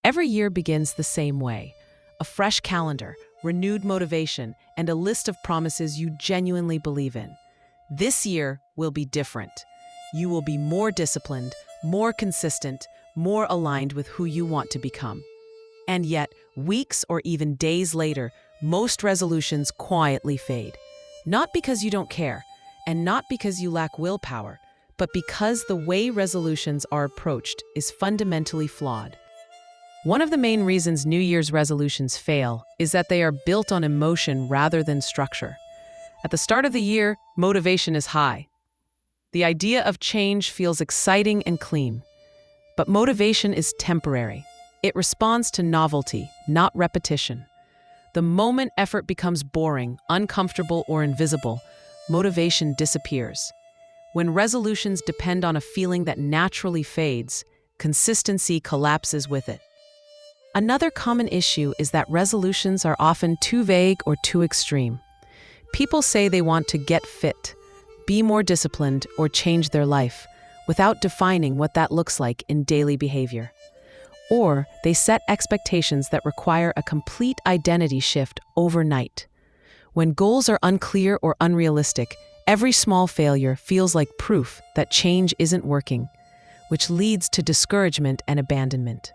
Every year begins the same way: a fresh calendar, renewed motivation, and a list of promises you genuinely believe in. This year will be different. You will be more disciplined, more consistent, more aligned with who you want to become. And yet, weeks or even days later, most resolutions quietly fade. Not because you don't care, and not because you lack willpower, but because the way resolutions are approached is fundamentally flawed. One of the main reasons New Year's resolutions fail is that they are built on emotion rather than structure. At the start of the year, motivation is high. The idea of change feels exciting and clean. But motivation is temporary. It responds to novelty, not repetition. The moment effort becomes boring, uncomfortable, or invisible, motivation disappears. When resolutions depend on a feeling that naturally fades, consistency collapses with it. Another common issue is that resolutions are often too vague or too extreme. People say they want to get fit, be more disciplined, or change their life, without defining what that looks like in daily behavior. Or they set expectations that require a complete identity shift overnight. When goals are unclear or unrealistic, every small failure feels like proof that change isn't working, which leads to discouragement and abandonment.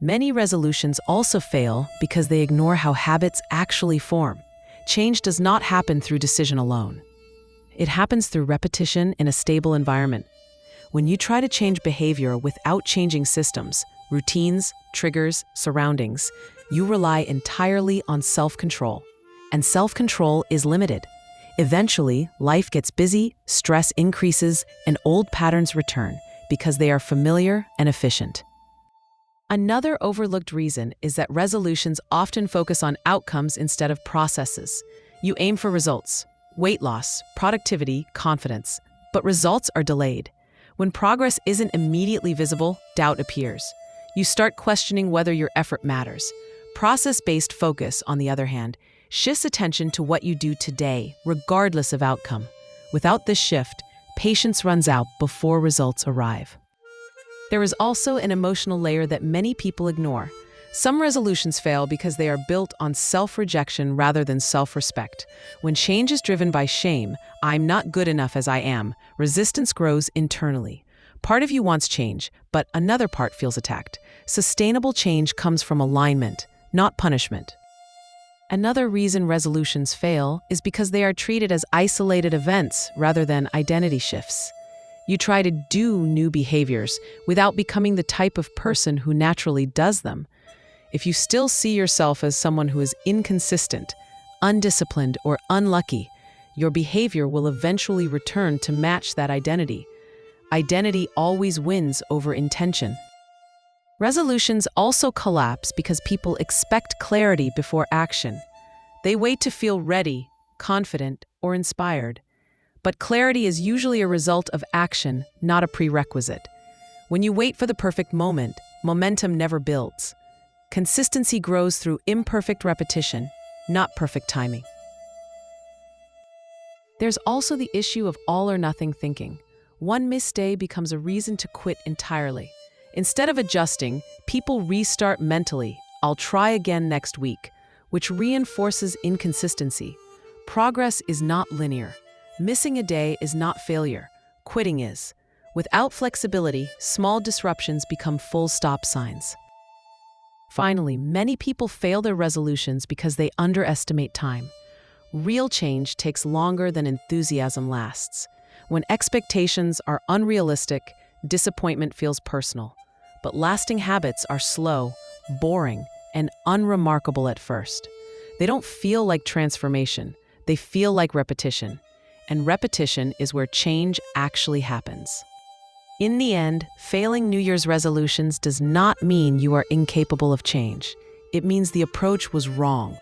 Many resolutions also fail because they ignore how habits actually form. Change does not happen through decision alone. It happens through repetition in a stable environment. When you try to change behavior without changing systems, routines, triggers, surroundings, you rely entirely on self-control. And self-control is limited. Eventually, life gets busy, stress increases, and old patterns return because they are familiar and efficient. Another overlooked reason is that resolutions often focus on outcomes instead of processes. You aim for results, weight loss, productivity, confidence, but results are delayed. When progress isn't immediately visible, doubt appears. You start questioning whether your effort matters. Process-based focus, on the other hand, shifts attention to what you do today, regardless of outcome. Without this shift, patience runs out before results arrive. There is also an emotional layer that many people ignore. Some resolutions fail because they are built on self-rejection rather than self-respect. When change is driven by shame, "I'm not good enough as I am," resistance grows internally. Part of you wants change, but another part feels attacked. Sustainable change comes from alignment, not punishment. Another reason resolutions fail is because they are treated as isolated events rather than identity shifts. You try to do new behaviors without becoming the type of person who naturally does them. If you still see yourself as someone who is inconsistent, undisciplined, or unlucky, your behavior will eventually return to match that identity. Identity always wins over intention. Resolutions also collapse because people expect clarity before action. They wait to feel ready, confident, or inspired. But clarity is usually a result of action, not a prerequisite. When you wait for the perfect moment, momentum never builds. Consistency grows through imperfect repetition, not perfect timing. There's also the issue of all or nothing thinking. One missed day becomes a reason to quit entirely. Instead of adjusting, people restart mentally, "I'll try again next week," which reinforces inconsistency. Progress is not linear. Missing a day is not failure. Quitting is. Without flexibility, small disruptions become full stop signs. Finally, many people fail their resolutions because they underestimate time. Real change takes longer than enthusiasm lasts. When expectations are unrealistic, disappointment feels personal. But lasting habits are slow, boring, and unremarkable at first. They don't feel like transformation. They feel like repetition. And repetition is where change actually happens. In the end, failing New Year's resolutions does not mean you are incapable of change. It means the approach was wrong.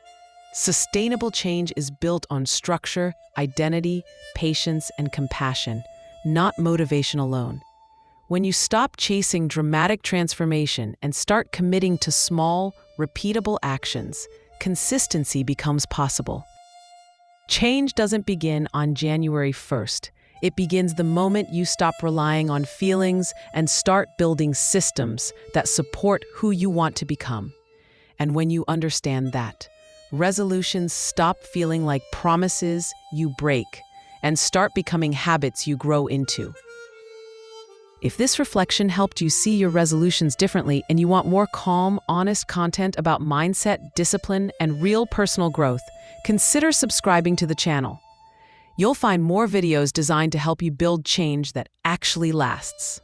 Sustainable change is built on structure, identity, patience, and compassion, not motivation alone. When you stop chasing dramatic transformation and start committing to small, repeatable actions, consistency becomes possible. Change doesn't begin on January 1st. It begins the moment you stop relying on feelings and start building systems that support who you want to become. And when you understand that, resolutions stop feeling like promises you break and start becoming habits you grow into. If this reflection helped you see your resolutions differently and you want more calm, honest content about mindset, discipline, and real personal growth, consider subscribing to the channel. You'll find more videos designed to help you build change that actually lasts.